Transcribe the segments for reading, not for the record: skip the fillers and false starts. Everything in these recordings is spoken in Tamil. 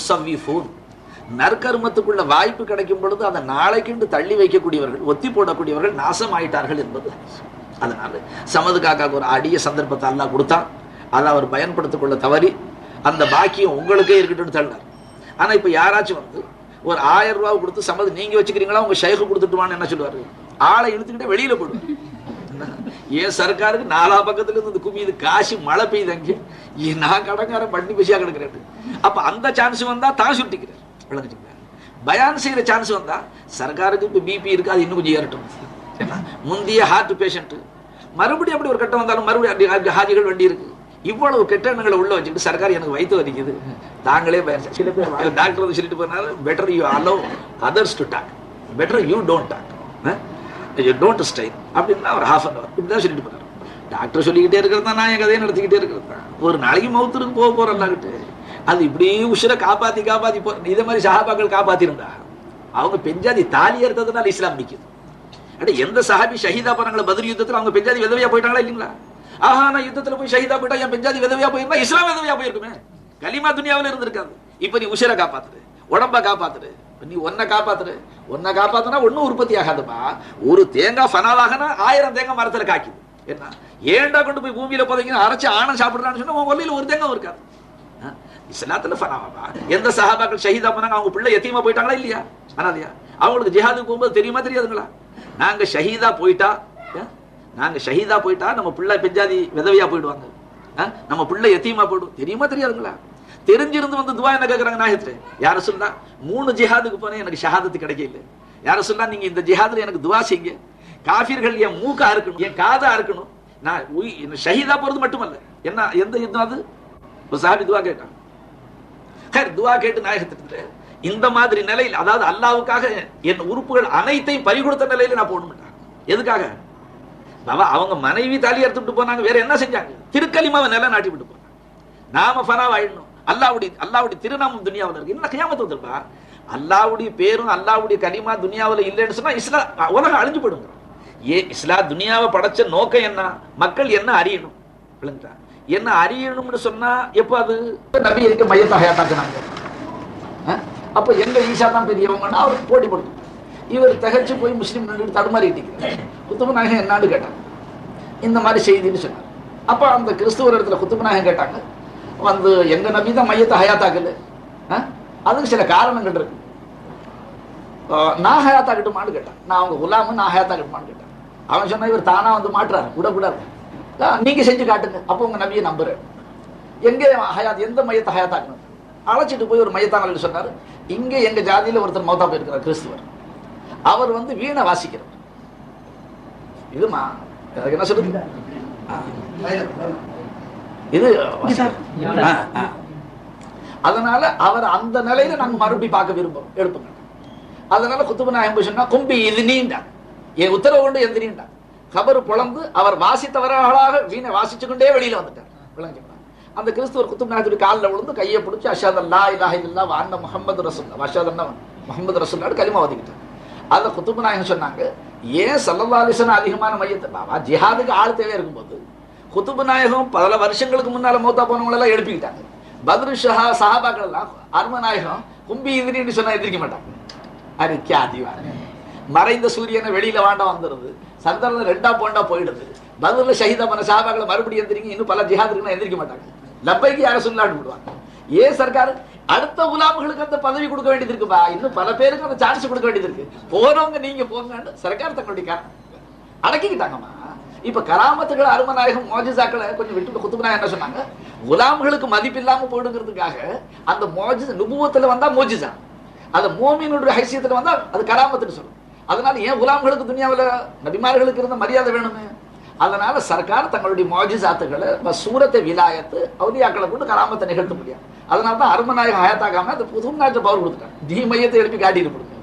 முசவ்விஃபூன், நற்கர்மத்துக்குள்ள வாய்ப்பு கிடைக்கும் பொழுது அதை நாளைக்கு தள்ளி வைக்கக்கூடியவர்கள், ஒத்தி போடக்கூடியவர்கள் நாசமாயிட்டார்கள் என்பது. அதனால சமது காக்காக்கு ஒரு அடிய சந்தர்ப்பத்தை அல்லாஹ் கொடுத்தான், அதை அவர் பயன்படுத்திக் கொள்ள தவறி அந்த பாக்கியம் உங்களுக்கே இருக்கட்டும் தள்ளார். ஆனா இப்ப யாராச்சும் வந்து ஒரு 1000 ரூபாய் கொடுத்து சமது நீங்க வச்சுக்கிறீங்களா, உங்க ஷேக்கு கொடுத்துட்டுவான்னு என்ன சொல்லுவாரு, ஆளை இழுத்துக்கிட்டே வெளியில போடுவார். ஏன் சர்க்காருக்கு 4 பக்கத்துல இருந்து குமியுது காசு, மழை பெய்யுது, அங்கே நான் கடங்காரன் பண்ணி பசியா கிடக்கிறேன். அப்ப அந்த சான்ஸ் வந்தா தான் சுட்டிக்கிறேன். பயான் செய்யற சான்ஸ் வந்தா சர்க்காருக்கு இப்ப பிபி இருக்கு, அது இன்னும் கொஞ்சம் ஏறட்டும். முந்தைய ஹார்ட் பேஷண்ட் மறுபடியும் அப்படி ஒரு கட்டம் வந்தாலும் மறுபடியும் ஹாஜிகள் வண்டி இருக்கு. இவ்வளவு கெட்ட எண்ணங்களை உள்ள வச்சுக்கிட்டு சர்க்கார் எனக்கு வயிற்று வலிக்குது, தாங்களே சில பேர் டாக்டர் சொல்லிட்டு போனாரு, better you allow others to talk, better you don't talk, you don't style அப்படின்னா ஒரு ½ அன் அவர் இப்படிதான் சொல்லிட்டு போனாரு. டாக்டர் சொல்லிக்கிட்டே இருக்கிறது தான், நான் என் கதையை நடத்திக்கிட்டே இருக்கிறது தான். ஒரு நாளைக்கு மௌத்துருக்கு போக போறேன்லாகிட்டு அது இப்படி உசுரை காப்பாத்தி காப்பாத்தி போ. இதே மாதிரி சஹாபாக்கள் காப்பாத்திருந்தா அவங்க பெஞ்சாதி தாலி ஏறுறதுனால இஸ்லாம் நிற்குது. அட எந்த சஹாபி ஷஹீதா போறாங்களா பத்ர் யுத்தத்தில், அவங்க பெஞ்சாதி விதவையா போயிட்டாங்களா இல்லைங்களா? ஆஹா, நான் யுத்தத்துல போய் ஷஹீதா போயிட்டா என் பெஞ்சாதி விதவையா போயிருந்தா இஸ்லாம் விதவையா போயிருக்குமே, கலிமா துனியாவில் இருந்திருக்காது. இப்ப நீ உசுரை காப்பாத்துரு, உடம்ப காப்பாத்துரு, நீ ஒன்ன காப்பாத்துரு. ஒன்ன காப்பாத்துனா ஒன்னும் உற்பத்தி ஆகாதுப்பா. ஒரு தேங்காய் ஃபனாலாகனா 1000 தேங்காய் மரத்துல காய்க்குது. என்ன ஏண்டா கொண்டு போய் பூமியில போதைங்க அரைச்சு ஆணம் சாப்பிடுறான்னு சொன்னா உன் ஒல்லியில ஒரு தேங்காய் இருக்காது. இஸ்லாத்துல ஃபனாவா? எந்த சஹாபாக்கள் ஷஹீதா போனாங்க, அவங்க பிள்ளை எத்தீமா போயிட்டாங்களா இல்லையா? அனாதையா? அவங்களுக்கு ஜிஹாதுக்கு போகும்போது தெரியுமா தெரியாதுங்களா? நாங்க ஷஹீதா போயிட்டா நம்ம பிள்ளை பெஞ்சாதி விதவையா போயிடுவாங்க, நம்ம பிள்ளை எத்தீமா போயிடும், தெரியுமா தெரியாதுங்களா? தெரிஞ்சிருந்து வந்து துவா என்ன கேட்கறாங்க நாயகத்துல, யார சொல்லா 3 ஜிஹாதுக்கு போனேன் எனக்கு ஷஹாதத்து கிடைக்கல, யார சொல்லா நீங்க இந்த ஜிஹாதுல எனக்கு துவா செய்யுங்க, காஃபிர்கள் என் மூக்கா இருக்கணும், என் காதா இருக்கணும், நான் ஷஹீதா போறது மட்டுமல்ல. என்ன எந்த யுத்தம் அது? ஒரு சஹாபி துவா கேட்டான். துவா கேட்டு நாயகத்திட்ட இந்த மாதிரி நிலையில், அதாவது அல்லாவுக்காக என் உறுப்புகள் அனைத்தையும் பறி கொடுத்த நிலையில நான் போகணும். எதுக்காக? அவங்க மனைவி தாலி அறுத்துட்டு போனாங்க, வேற என்ன செஞ்சாங்க? திருக்கலிமாவை நிலை நாட்டி விட்டு போனாங்க. நாம ஃபனாவாயிடணும். அல்லாவுடைய திருநாமம் துனியாவில் இருக்கு. என்ன கியாமத்து வந்திருப்பா? அல்லாவுடைய பேரும் அல்லாவுடைய கலிமா துனியாவில் இல்லைன்னு சொன்னா இஸ்லாம் உலகம் அழிஞ்சு போடுங்க. இஸ்லாம் துனியாவை படைச்ச நோக்கம் என்ன? மக்கள் என்ன அறியணும், என்ன அறியணும்னு சொன்னா எப்ப அது நபி இருக்க மையத்தை ஹயாத்தாக்குனாங்க. அப்ப எங்க ஈஷா தான் பெரியவங்கன்னா அவருக்கு போட்டி போட்டு இவர் தகச்சு போய் முஸ்லீம் தடுமாறிட்டு குத்துபு நாயகம் என்னான்னு கேட்டாங்க. இந்த மாதிரி செய்தின்னு சொன்னாங்க. அப்ப அந்த கிறிஸ்துவர் இடத்துல குத்துபு நாயகம் கேட்டாங்க, வந்து எங்க நபி தான் மையத்தை ஹயாத்தாக்கல, அதுக்கு சில காரணங்கள் இருக்கு, நான் ஹயாத்தாக்கட்டுமான்னு கேட்டான். நான் அவங்க குலாமு, நான் ஹயாத்தாக்கட்டுமான்னு கேட்டேன். அவன் சொன்னா இவர் தானா வந்து மாட்டுறாரு, விடக்கூடாது, நீங்க செஞ்சு காட்டுங்க, அப்போ உங்க நபியை நம்புறேன். எங்க ஹயாத், எந்த மையத்தை ஹயாத்தாக்கணும்? அழைச்சிட்டு போய் ஒரு மையத்தாங்க சொன்னாரு. இங்க எங்க ஜாதியில ஒருத்தர் மௌத்தா போயிருக்கிறார், கிறிஸ்துவர், அவர் வந்து வீணை வாசிக்கிறார். இதுமா என்ன சொல்லுங்க, இது அதனால அவர் அந்த நிலையில நாங்க மறுபடியும் பார்க்க விரும்புறோம், எடுப்புங்க. அதனால குத்துபு நாயகம் சொன்னா கும்பி இது நீண்டா என் உத்தரவு கொண்டு எந்திரிண்டா கபரு பொழந்து அவர் வாசித்தவர்களாக வீணை வாசிச்சு கொண்டே வெளியில வந்துட்டார். விளங்கினா அந்த கிறிஸ்துவர் குத்துபு நாயகத்துடைய காலில் விழுந்து கையை பிடிச்சி அஷஹது அல்லா இலாஹ இல்லல்லாஹ் வ அன்ன முஹம்மது ரசூலுல்லாஹ் அஷஹது அன்ன முஹம்மது ரசூலுல்லாஹ் கலிமா ஓதிக்கிட்டார். அதை குத்துபு நாயகம் சொன்னாங்க, ஏன் ஸல்லல்லாஹு அலைஹி வஸல்லம் அதிகமான மையத்தை பாவா ஜிஹாதுக்கு ஆள் தேவை இருக்கும்போது குத்துபு நாயகம் பல வருஷங்களுக்கு முன்னால மௌத்தா போனவங்களெல்லாம் எழுப்பிக்கிட்டாங்க. பத்ரு சஹாபாக்கள் எல்லாம் அருமநாயகம் கும்பி இதுன்னு சொன்னா எதிர்க்க மாட்டாங்க. அது கியாதிவாங்க. மறைந்த சூரியனை வெளியில வாண்டா வந்துடுது, சந்திரன் 2ஆ போண்டா போயிடுது. பத்ருல ஷஹீதா பண்ண சஹாபாக்களை மறுபடியும் எந்திரிங்க, இன்னும் பல ஜிஹாதுக்கு எந்திரிக்க மாட்டாங்க. லப்பைக்கு யார சொல்லான்னு விடுவாங்க. ஏன் சர்க்கார் அடுத்த குலாம்களுக்கு அந்த பதவி கொடுக்க வேண்டியது இருக்குப்பா, இன்னும் பல பேருக்கு அந்த சான்ஸ் கொடுக்க வேண்டியது இருக்கு. போறவங்க நீங்க போங்க, சர்க்கார் தங்களுடைய அடக்கிக்கிட்டாங்கம்மா. இப்ப கராமத்துகள் அருமநாயகம் மோஜிசாக்களை கொஞ்சம் விட்டு குத்துபுனாயகம் என்ன சொன்னாங்க, குலாம்களுக்கு மதிப்பு இல்லாம போடுங்கிறதுக்காக அந்த மோஜிசா நுபுவத்துல வந்தா மோஜிசா, அது மோமினுடைய ஹைசியத்துல வந்தா அது கராமத்துன்னு சொல்லும். அதனால ஏன் குலாம்களுக்கு துனியாவில் நபிமார்களுக்கு இருந்த மரியாதை வேணுமே? அதனால சர்க்கார் தங்களுடைய மோஜிசாத்துகளை சூரத்தை விலாயத்து அவுலியாக்களை கொண்டு கராமத்தை நிகழ்த்த முடியாது. அதனாலதான் அருமநாயகம் ஹயாத்தாக்காம அந்த புது நாட்டு பவர் கொடுத்துட்டாங்க, தீ மையத்தை எழுப்பி காட்டிட்டு கொடுங்க.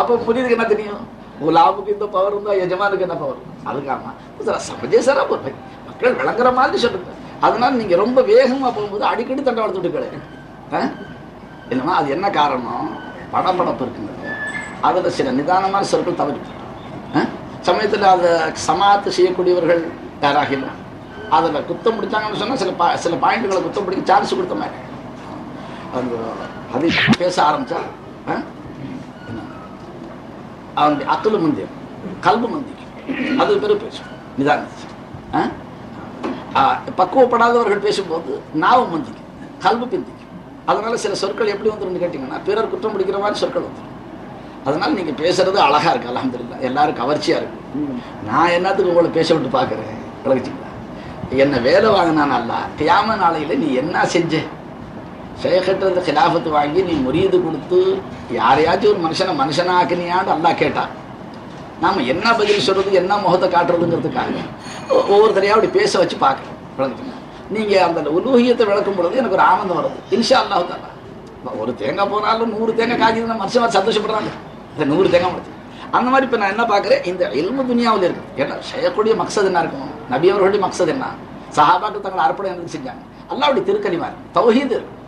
அப்ப புரியுதுக்கு என்ன தெரியும், குலாமுக்கு இந்த பவர் இருந்தா எஜமானுக்கு என்ன பவர்? அதுக்காம சமஜேசரா போய் மக்கள் விளங்குற மாதிரி சொல்லுங்க. அதனால நீங்க ரொம்ப வேகமா போகும்போது அடிக்கடி தண்டவாளத்துட்டு கிடையாது இல்லைன்னா அது என்ன காரணம்? படப்படப்பு இருக்குங்க, அதுல சில நிதானமான சொற்கள் தவறு சமயத்தில் அதை சமாத்து செய்யக்கூடியவர்கள் யாராக இல்லை, அதில் குத்தம் பிடிச்சாங்கன்னு சொன்னால் சில பாயிண்ட்டுகளை குத்தம் பிடிக்க சான்ஸ் கொடுத்த மாதிரி அந்த அது பேச ஆரம்பிச்சா அவனுடைய அக்கலு மந்தியம் கல்பு மந்திக்கும், அது பேரும் பேசும் நிதானம். பக்குவப்படாதவர்கள் பேசும்போது நாவு மந்திக்கும், கல்பு பிந்திக்கும். அதனால சில சொற்கள் எப்படி வந்துடும் கேட்டீங்கன்னா பிறர் குற்றம் பிடிக்கிற மாதிரி சொற்கள் வந்துடும். அதனால நீங்க பேசுறது அழகா இருக்கு, அல்ஹம்துலில்லாஹ், எல்லாரும் கவர்ச்சியா இருக்கு. நான் என்னத்துக்கு உங்களை பேச விட்டு பாக்குறேன், விளக்குச்சிங்களா? என்ன வேலை வாங்கினான் அல்ல, கியாம நாளையில நீ என்ன செஞ்ச? ஷேഖ்கிட்ட கிலாஃபத்து வாங்கி நீ முரீது கொடுத்து யாரையாச்சும் ஒரு மனுஷனை மனுஷனாக்குனியான்னு அல்லாஹ் கேட்டா நாம என்ன பதில் சொல்றது, என்ன முகத்தை காட்டுறதுங்கிறதுக்காக ஒவ்வொருத்தரையா அப்படி பேச வச்சு பார்க்கறேன், விளக்குச்சிங்களா? நீங்க அந்த உலூஹியத்தை விளக்கும் பொழுது எனக்கு ஒரு ஆனந்தம் வருது. இன்ஷா அல்லாஹ் தஆலா ஒரு தேங்காய் போனாலும் 100 தேங்காய் காய்க்குதுன்னா மனுஷன் சந்தோஷப்படுறாங்க, 100 தேங்காய் முடிச்சு. அந்த மாதிரி இப்போ நான் என்ன பார்க்குறேன், இந்த இல்மு துனியாவில் இருக்கு. ஏன்னா செய்யக்கூடிய மக்சது என்ன இருக்கும், நபி அவர்களுடைய மக்சது என்ன, சஹாபாக்கள் தங்களை அர்ப்பணம் எனக்கு செஞ்சாங்க, அல்லாஹ்வுடைய திருக்கலிமா இருக்கு, தௌஹீத் இருக்கு,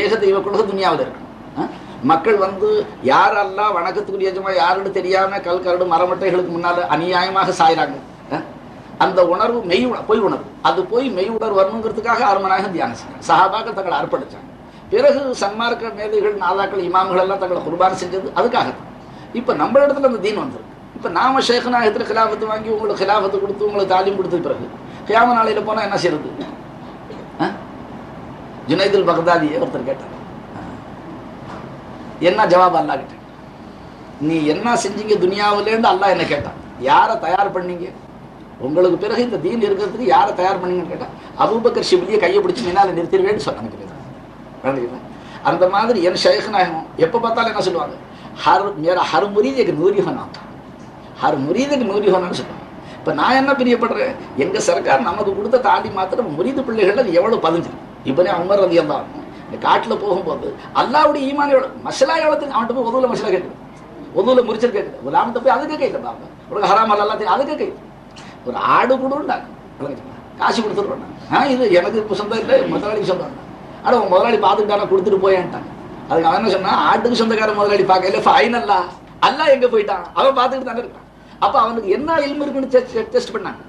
ஏக தெய்வ கொள்கை துனியாவில் இருக்கு. மக்கள் யார் அல்லாஹ் வணக்கத்துக்குரிய எஜமா யாருன்னு தெரியாம கல் கரடு மரமட்டைகளுக்கு முன்னால அநியாயமாக சாயிறாங்க. அந்த உணர்வு மெய் பொய் உணர்வு, அது போய் மெய் உணர்வு வரணுங்கிறதுக்காக 6 மணி நேரம் தியானம் செஞ்சாங்க, சஹாபாக்கள் தங்களை அர்ப்பணிச்சாங்க. பிறகு சன்மார்க்க மேதைகள், நாதாக்கள், இமாம்கள் எல்லாம் தங்களை குர்பான் செஞ்சது அதுக்காகத்தான். இப்போ நம்ம இடத்துல அந்த தீன் வந்துருக்கு. இப்போ நாம ஷேഖ்நாயகத்தில் கிலாஃபத்து வாங்கி உங்களுக்கு கிலாஃபத்து கொடுத்து உங்களுக்கு தாலீம் கொடுத்த பிறகு கியாம நாளையில போனால் என்ன செய்யறது? ஜுனைதுல் பக்தாதியை ஒருத்தர் கேட்டார், என்ன ஜவாப் அல்லாஹ் கிட்ட? நீ என்ன செஞ்சீங்க துனியாவிலேருந்து அல்லாஹ் என்ன கேட்டான், யாரை தயார் பண்ணீங்க உங்களுக்கு பிறகு இந்த தீன் இருக்கிறதுக்கு, யாரை தயார் பண்ணீங்கன்னு கேட்டான். அபூபக்கர் ஷிப்லியை கையை பிடிச்சி மின்னால நிறுத்திடுவேன்னு சொன்னாங்க. அந்த மாதிரி என் ஷேഖ்நாயகம் எப்போ பார்த்தாலும் என்ன சொல்லுவாங்க, ஹர் முரீதுக்கு நூரி ஹோனா, ஹர் முரீதுக்கு நூரி ஹோனான்னு சொல்லுவாங்க. இப்போ நான் என்ன பிரியப்படுறேன், எங்க சர்க்கார் நமக்கு கொடுத்த தாண்டி மாத்திரம் முரீது பிள்ளைகள் எவ்வளவு பதிஞ்சிருக்கு. இப்பனே உமர் ரலியல்லாஹு அன்ஹு இந்த காட்டில் போகும்போது அல்லாஹ்வுடைய ஈமான் எவ்வளவு, மசலா எவ்வளவு, அவன்கிட்ட போய் ஒதுல மசலா கேட்குது, ஒதுல முறிச்சல் கேட்குது, ஒரு ஆமத்தை போய் அதுக்கு கேட்கல, பாப்பா உனக்கு ஹராம் எல்லாத்தையும் அதுக்கு கேட்குது. ஒரு ஆடு கொடுண்டாங்க, காசு கொடுத்துருவாங்க, இது எனக்கு இப்போ சொந்தம் இல்லை, முதலாளிக்கு சொந்தம். ஆனால் உன் முதலாளி பார்த்துக்கிட்டான கொடுத்துட்டு போயேன்ட்டாங்க. அதுக்கு அவன் என்ன சொன்னா, ஆட்டுக்கு சொந்தக்கார முதலாளி பார்க்கல, ஃபைன் அல்லா எங்க போயிட்டான், அவன் பார்த்துக்கிட்டு தானே இருக்கான். அப்ப அவனுக்கு என்ன இல்மு இருக்குன்னு டெஸ்ட் பண்ணாங்க.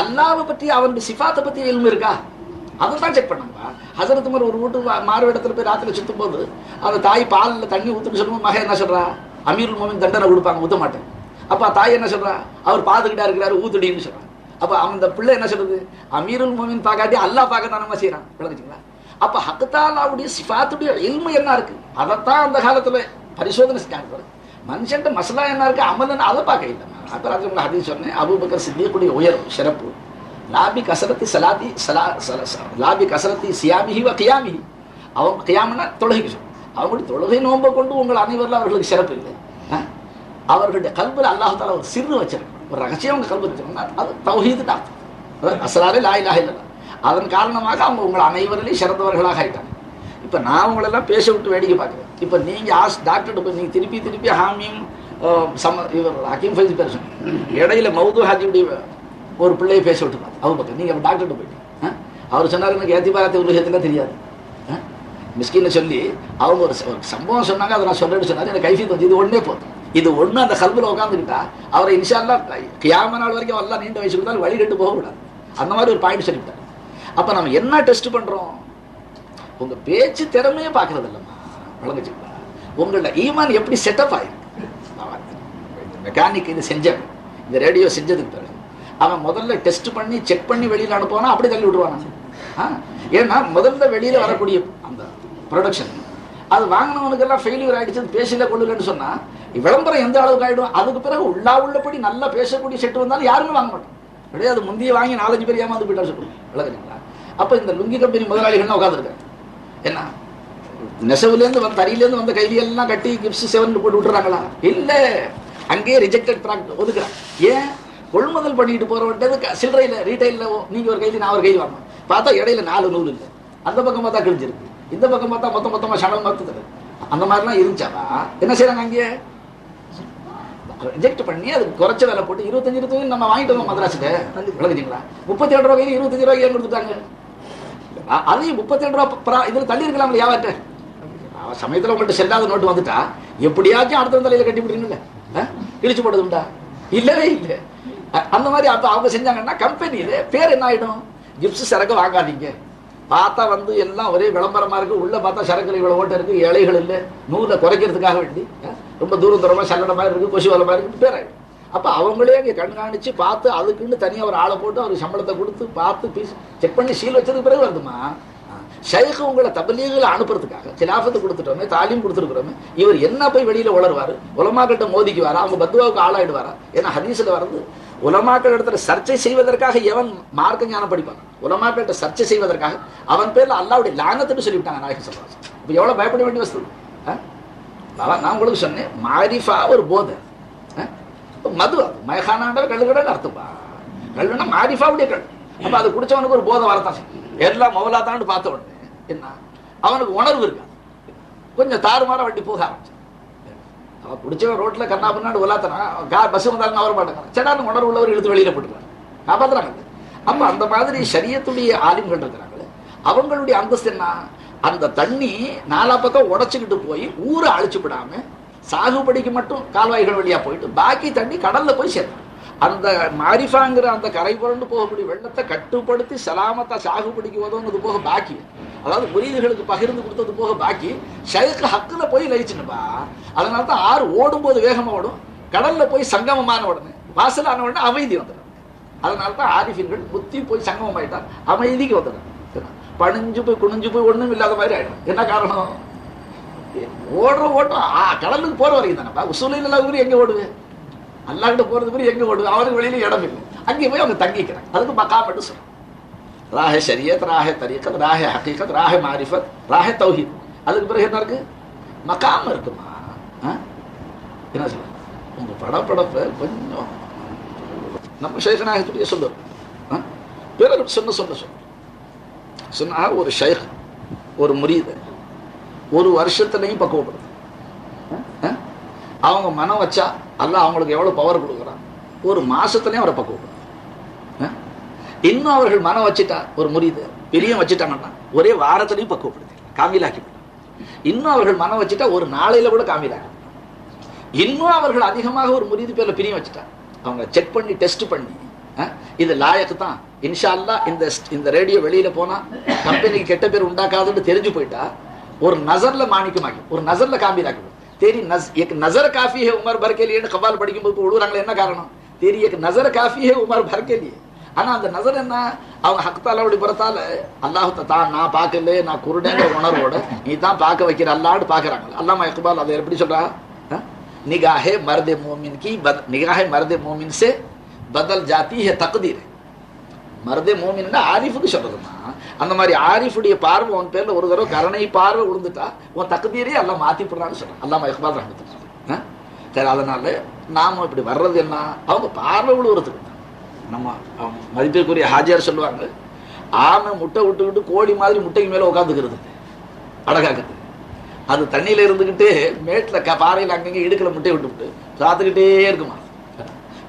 அல்லாவை பற்றி அவனுடைய சிஃபாத்தை பத்தி இல்மு இருக்கா, அதை தான் செக் பண்ணாங்க. ஹஸரத் உமர் ஒரு வீட்டு மாறு இடத்துல போய் ராத்திரி சுத்தும் போது அந்த தாய் பாலில் தண்ணி ஊற்றுன்னு சொல்லும்போது மகன் என்ன சொல்றா, அமீருல் மோமின் தண்டனை கொடுப்பாங்க, ஊற்ற மாட்டேன். அப்ப தாய் என்ன சொல்றா, அவர் பார்த்துக்கிட்டா இருக்கிறாரு ஊத்துடின்னு சொல்றான். அப்ப அந்த பிள்ளை என்ன சொல்றது, அமீருல் மோமின் பார்க்காட்டி அல்லாஹ் பார்க்க தானே செய்யறான், விளங்குச்சுங்களா? அப்ப ஹக் தஆலாவுடைய சிஃபாத்துடைய இல்மு என்ன இருக்கு, அதைத்தான் அந்த காலத்துல பரிசோதனை செஞ்சாங்க. மனுஷன்ட்ட மசலா என்ன இருக்கு, அமல் அதை பார்க்க இல்லை. அப்புறம் ஹதீஸ் சொன்னேன், அபூபக்கர் சித்திக்குடைய உயர்வு சிறப்பு, லாபி கசரத்தி சலாத்தி லாபி கசரத்தி சியாமிஹி வ கியாமிஹி, அவங்க கியாமனா தொழுகைக்கு சொல்லும், அவங்களுடைய தொழுகை நோன்பை கொண்டு உங்கள் அனைவரில் அவர்களுக்கு சிறப்பு இல்லை. அவர்களுடைய கல்வியில் அல்லாஹ் தஆலா ஒரு சிறு வச்சிருக்கணும், ஒரு ரகசியம் அவங்க கல்வி வச்சிருக்கணும், அது தௌஹீது டாக்டர் அஸ்லாலே லா இலாஹ இல்லல்லாஹ். அதன் காரணமாக அவங்க உங்கள் அனைவரிலையும் சிறந்தவர்களாக ஆயிட்டாங்க. இப்போ நான் உங்களெல்லாம் பேச விட்டு வேடிக்கை பார்க்குறேன். இப்போ நீங்கள் டாக்டர்கிட்ட போய் நீங்கள் திருப்பி ஹாமியும் இவர் ஹக்கீம் ஃபைஸ் பேர் சொன்னீங்க, இடையில மௌது ஹாஜியுடைய ஒரு பிள்ளையை பேச விட்டு பார்த்து அவங்க பக்கம் நீங்கள் டாக்டர்கிட்ட போயிட்டீங்க. அவர் சொன்னார், எனக்கு ஏத்திபாரத்தை உலகத்தில் தெரியாது, மிஸ்கின்னு சொல்லி அவங்க ஒரு சம்பவம் சொன்னாங்க, அதை நான் சொல்லிட்டு சொன்னார். எனக்கு கைஃபீத் வந்து இது ஒன்றே போதும், இது ஒன்று அந்த கல்வியில் உட்காந்துக்கிட்டா அவரை இன்ஷா அல்லாஹ் கியாம நாள் வரைக்கும் எல்லாம் நீண்ட வயசு கொடுத்தாலும் வழி கட்டு போகக்கூடாது. அந்த மாதிரி ஒரு பாயிண்ட் சொல்லிவிட்டார். அப்போ நம்ம என்ன டெஸ்ட் பண்ணுறோம், உங்கள் பேச்சு திறமையே பார்க்கறது இல்லைம்மா, விளங்குச்சுங்களா? உங்களோட ஈமான் எப்படி செட்டப் ஆயிருக்கு. மெக்கானிக் இது செஞ்சாங்க, இந்த ரேடியோ செஞ்சதுக்கு பிறகு அவன் முதல்ல டெஸ்ட் பண்ணி செக் பண்ணி வெளியில் அனுப்புவானா, அப்படி தள்ளி விடுவானா? ஏன்னா முதல்ல வெளியில் வரக்கூடிய அந்த ப்ரொடக்ஷன் அது வாங்கினவனுக்கெல்லாம் ஃபெயிலியர் ஆகிடுச்சு, பேசல கொள்ளுலன்னு சொன்னால் விளம்பரம் எந்த அளவுக்கு ஆகிடும். அதுக்கு பிறகு உள்ளபடி நல்லா பேசக்கூடிய செட்டு வந்தாலும் யாருமே வாங்க மாட்டோம், கிடையாது. முந்தைய வாங்கி 4-5 பேர் ஏமாந்து போயிட்டா சொல்லுங்க, விளக்குறீங்களா? அப்போ இந்த லுங்கி கம்பெனி முதலாளிகள்லாம் உட்காந்துருக்காங்க, என்ன நெசவுலேருந்து வந்த தறியிலேருந்து வந்த கைதியெல்லாம் கட்டி கிப்ஸ் 7 போட்டு விட்டுறாங்களா? இல்லை, அங்கேயே ரிஜெக்டட் ப்ராடக்ட் ஒதுக்குறாங்க. ஏன், கொள்முதல் பண்ணிட்டு போகிறவன்ட்டு சில்லறையில் ரீட்டைலில் நீங்கள் ஒரு கைதி நான் ஒரு கைதி வாங்கணும், பார்த்தா இடையில 4 நூல் இல்லை, அந்த பக்கம் பார்த்தா கிழிஞ்சிருக்கு, இந்த பக்கம் பார்த்தா மொத்தமாக சடல் மறுத்துது, அந்த மாதிரிலாம் இருந்துச்சாவா? என்ன செய்யறாங்க, அங்கேயே ரிஜெக்ட் பண்ணி அதுக்கு குறைச்ச வேலை போட்டு 25 நம்ம வாங்கிட்டு வந்தோம் மദ്രാസിல், விளக்குச்சிங்களா? 37 ரூபாய்க்கு 25 ரூபாய்க்கு ஏன் கொடுத்துட்டாங்க? அதையும் 37 ரூபா இதில் தள்ளி இருக்கலாம் யாவட்ட சமயத்தில் உங்கள்கிட்ட செல்லாத நோட்டு வந்துட்டா எப்படியாச்சும் அடுத்த தலையில் கட்டி விடுறீங்கல்ல, இழிச்சு போட்டது உண்டா? இல்லவே இல்லை. அந்த மாதிரி அப்போ அவங்க செஞ்சாங்கன்னா கம்பெனியில் பேர் என்ன ஆகிடும், கிப்ஸ் சரக்கு வாங்காதீங்க, பார்த்தா வந்து எல்லாம் ஒரே விளம்பரமா இருக்கு. உள்ள பார்த்தா சரக்குல இவ்வளவு ஓட்ட இருக்கு, இலைகள் இல்லை, நூலை குறைக்கிறதுக்காக வேண்டி ரொம்ப தூரமா சல்லட மாதிரி இருக்கு, கொசு வலை மாதிரி இருக்கு பேராயிடும். அப்ப அவங்களே இங்க கண்காணிச்சு பார்த்து அதுக்குன்னு தனியா ஒரு ஆளை போட்டு அவருக்கு சம்பளத்தை கொடுத்து பார்த்து பீஸ் செக் பண்ணி சீல் வச்சதுக்கு பிறகு வருதுமா. ஷைக் உங்களை தபலீகளை அனுப்புறதுக்காக கிலாஃபத்து கொடுத்துட்டோமே, தாலீம் கொடுத்துருக்குறோமே, இவர் என்ன போய் வெளியில உளருவாரு, உலமாக்கிட்ட மோதிக்குவாரா, அவங்க பத்துவாவுக்கு ஆளாயிடுவாரா? ஏன்னா ஹதீஸ்ல வருது, உலமாக்கள் இடத்துல சர்ச்சை செய்வதற்காக எவன் மார்க்க ஞானம் படிப்பாங்க, உலமாக்கிட்ட சர்ச்சை செய்வதற்காக அவன் பேர்ல அல்லாவுடைய லானத்துன்னு சொல்லிவிட்டாங்க நாயகம் சொல்றாங்க. இப்ப எவ்வளவு பயப்பட வேண்டிய வசதி. நான் உங்களுக்கு சொன்னேன், மாரிஃபா ஒரு போதை, மது, அது மயகானாண்டவர் கல்லுகடல் அர்த்தப்பா. கல்லுன்னா மாரிஃபாவுடைய கல். அப்ப அது குடிச்சவனுக்கு ஒரு போதை வரத்தான் எல்லாம் மொபலா தாண்டு பார்த்த உடனே என்ன அவனுக்கு உணர்வு இருக்கா, கொஞ்சம் தாறுமாற வண்டி போக ஆரம்பிச்சான். அவன் குடிச்சவன் ரோட்ல கண்ணா பின்னாடி உலாத்தனா பஸ் வந்தாலும் அவர் மாட்டாங்க, செடான்னு உணர்வு உள்ளவர் இழுத்து வெளியில போட்டுக்கிறாங்க, காப்பாத்துறாங்க. அப்ப அந்த மாதிரி ஷரியத்துடைய ஆலிம்கள் இருக்கிறாங்களே, அவங்களுடைய அந்தஸ்து என்ன, அந்த தண்ணி நாலா பக்கம் உடைச்சுக்கிட்டு போய் ஊரை அழிச்சு விடாம சாகுபடிக்கு மட்டும் கால்வாய்கள் வழியா போயிட்டு பாக்கி தண்ணி கடல்ல போய் சேர்ந்து அந்த மாரிஃபாங்கிற அந்த கரை புரண்டு போகக்கூடிய வெள்ளத்தை கட்டுப்படுத்தி சலாமத்தா சாகுபடிக்கு உதவுனது போக பாக்கி, அதாவது முரீதுகளுக்கு பகிர்ந்து கொடுத்தது போக பாக்கி ஷைக் ஹக்குல போய் லயிச்சுனுப்பா. அதனால தான் ஆறு ஓடும் போது வேகமா ஓடும், கடல்ல போய் சங்கமமான உடனே வாசலான உடனே அமைதி வந்துடும். அதனால தான் ஆரிஃபின்கள் புத்தி போய் சங்கமம் ஆயிட்டா அமைதிக்கு வந்துடும். பணிஞ்சு போய் குனிஞ்சு போய் ஒண்ணும் இல்லாத மாதிரி ஆயிடும். என்ன காரணம், ஓடுற ஓட்டம் கடலுக்கு போற வரைக்கும் தானப்பா. உசூலில் எங்க ஓடுவேன், அல்லாஹ்கிட்ட போறது மாதிரி எங்க ஓடுவேன், அவருக்கு வெளியில இடம் இல்லை, அங்கே போய் அவங்க தங்கிக்கிறாங்க. அதுக்கு மக்காம் மட்டும் சொல்றோம். ராஹே ஷரியத், ராஹே தரீகத், ராஹே ஹகீகத், ராஹே மாரிஃபத், ராஹே தௌஹீத். அதுக்கு பிறகு என்ன இருக்கு, மக்காம் இருக்குமா. என்ன சொல்ல உங்க படப்படப்ப கொஞ்சம் நம்ம ஷைக் நாயகத்துடைய சொல்லுவோம். பிறகு சொன்னா ஒரு ஷைக் ஒரு முரீத ஒரு வருஷத்துலையும் பக்குவப்படுது. அவங்க மனம் வச்சா அல்லாஹ் அவங்களுக்கு எவ்வளவு பவர் கொடுக்குறான், ஒரு மாசத்துலயும் அவரை பக்குவப்படுது. இன்னும் அவர்கள் மனம் வச்சுட்டா ஒரு முரீது பிரியம் வச்சுட்டாங்கன்னா ஒரே வாரத்திலையும் பக்குவப்படுது, காமிலாக்கி. இன்னும் அவர்கள் மனம் வச்சுட்டா ஒரு நாளையில கூட காமிலாக்கி. இன்னும் அவர்கள் அதிகமாக ஒரு முரீது பேர்ல பிரியம் வச்சுட்டா அவங்க செக் பண்ணி டெஸ்ட் பண்ணி இது லாயக்கு தான் இன்ஷா அல்லாஹ் இந்த ரேடியோ வெளியில போனா கம்பெனிக்கு கெட்ட பேர் உண்டாக்காதுன்னு தெரிஞ்சு போயிட்டா ஒரு நசர்ல மாணிக்கமாக்கி, ஒரு நசர்ல காமிலாக்கி. तेरी एक नजर काफी है उमर भर के लिए कबाल படிக்கும்போது உழுறாங்களே, என்ன காரணம், तेरी एक नजर काफी है उमर भर के लिए. ஆனா அந்த நசர் என்ன, அவங்க ஹக்தாலாவுடைய புறத்தால அல்லாஹ் தான் நான் பார்க்கல, நான் குருடேங்கிற உணர்வோட நீ தான் பார்க்க வைக்கிற அல்லான்னு பாக்குறாங்க. அல்லாமா இக்பால் அதை எப்படி சொல்றா, நிகாஹே மர்தே மோமின் की निगाहे मर्दे मोमिन से बदल जाती है तकदीर. மர்தே மோமின்னா ஆரிஃபுக்கு சொல்றதுமா. அந்த மாதிரி ஆரிஃபுடைய பார்வை உன் பேர்ல ஒரு தடவை கருணை பார்வை விழுந்துட்டா உன் தகுதியரே எல்லாம் மாத்தி போடுறான்னு சொல்றான் அல்லாமா இக்பால் ரஹ்மத்துல்லாஹி. சரி, அதனால நாம இப்படி வர்றது என்ன, அவங்க பார்வை விழுவுறதுக்கு. நம்ம மதிப்பிற்குரிய ஹாஜியார் சொல்லுவாங்க, ஆமை முட்டை விட்டுக்கிட்டு கோழி மாதிரி முட்டைக்கு மேல உட்காந்துக்கிறது அடகாக்குது. அது தண்ணியில இருந்துகிட்டு மேட்டுல பாறையில அங்கங்க இடுக்கல முட்டையை விட்டு பார்த்துக்கிட்டே இருக்குமா.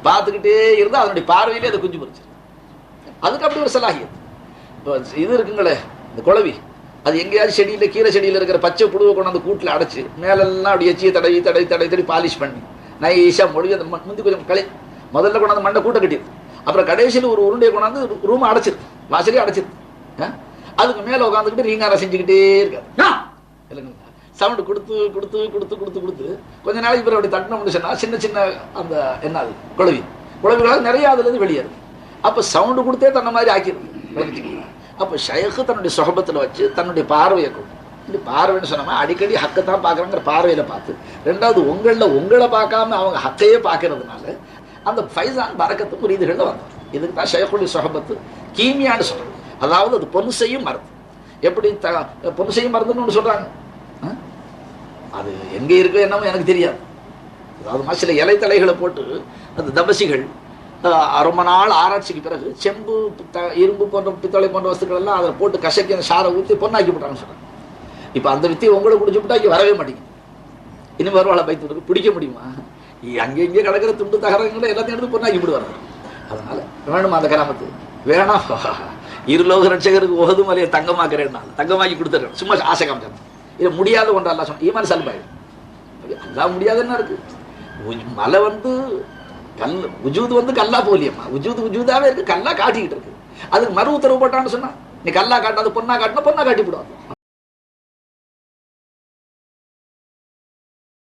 பார்த்துக்கிட்டே இருந்தா அதனுடைய பார்வையிலே அதை குஞ்சு பறிச்சு. அதுக்கு அப்படி ஒரு சலாகியது. இது இருக்குங்களே இந்த குளவி, அது எங்கேயாவது செடியில கீரை செடியில இருக்கிற பச்சை புழுவை கொண்டாந்து கூட்டில் அடைச்சு மேலெல்லாம் அப்படி எச்சியை தடவி தடவி தடவி தடவி பாலிஷ் பண்ணி நைஸா மொழி அந்த முந்தி கொஞ்சம் முதல்ல கொண்டாந்து மண்டை கூட்ட கட்டிடுது. அப்புறம் கடைசியில் ஒரு உருண்டையை கொண்டாந்து ரூமை அடைச்சிருக்கு, வாசலே அடைச்சிருக்கு. அதுக்கு மேல உட்காந்துக்கிட்டு ரீங்காரம் செஞ்சுக்கிட்டே இருக்காது. சவுண்டு கொடுத்து கொடுத்து கொடுத்து கொடுத்து கொடுத்து கொஞ்ச நாளைக்கு பிறகு அப்படி தட்டினோம்னு சொன்னா சின்ன சின்ன அந்த என்ன அது குளவிகளாக நிறைய அதுல இருந்து வெளியேறுது. அப்ப சவுண்டு கொடுத்தே தன்ன மாதிரி ஆக்கிடுது. அப்ப ஷைக் தன்னுடைய சொஹபத்துல வச்சு தன்னுடைய பார்வையை கொண்டு, பார்வைன்னு சொன்னா அடிக்கடி ஹக்கத்தான் பாக்குறாங்கிற பார்வையில பார்த்து, ரெண்டாவது உங்களை பார்க்காம அவங்க ஹக்கையே பார்க்கறதுனால அந்த ஃபைசான் பரக்கத்து முரீதுகள்ல வந்தோம். இதுக்கு தான் ஷைக்குடைய சொஹபத்து கீமியான்னு சொல்றாங்க. அதாவது அது பொன் செய்யும் மருந்து. எப்படி பொன் செய்யும் மருந்துன்னு ஒன்று சொல்றாங்க, அது எங்க இருக்கு என்னமோ எனக்கு தெரியாது. அதாவது சில இலை தலைகளை போட்டு அந்த தபசிகள் ரொம்ப நாள் ஆராய்ச்சிக்கு பிறகு செம்பு இரும்பு போன்ற பித்தளை போன்ற வஸ்துக்கள் எல்லாம் அதில் போட்டு கசக்கி அந்த சாரை ஊற்றி பொண்ணாக்கி விட்டாங்கன்னு சொல்றாங்க. இப்போ அந்த வித்தியை உங்களை குடிச்சு விட்டா இங்கே வரவே மாட்டேங்குது. இனிமே வருவாளை பைத்து பிடிக்க முடியுமா? அங்கே இங்கே கிடக்கிற துண்டு தகரங்களை எல்லாத்தையும் எடுத்து பொண்ணாக்கி விடுவாங்க. அதனால வேணுமா அந்த கிராமத்து வேணாம், இருலோக ரட்சகருக்கு உகது மலையை தங்கமாக்குறேன்னா தங்கமாக்கி கொடுத்துறேன். சும்மா ஆசை காமிச்சாங்க. இது முடியாத ஒன்று அல்லா சொன்ன ஈமான் சல்பாயிடும். எல்லாம் முடியாதுன்னா இருக்கு. மலை வந்து கல் உஜூது வந்து கல்லா போலியம்மா, உஜூதாவே இருக்கு, கல்லா காட்டிக்கிட்டு இருக்கு. அதுக்கு மறு உத்தரவு போட்டான்னு சொன்னா நீ கல்லா காட்டாது பொண்ணா காட்டினா பொண்ணா காட்டி விடுவாங்க.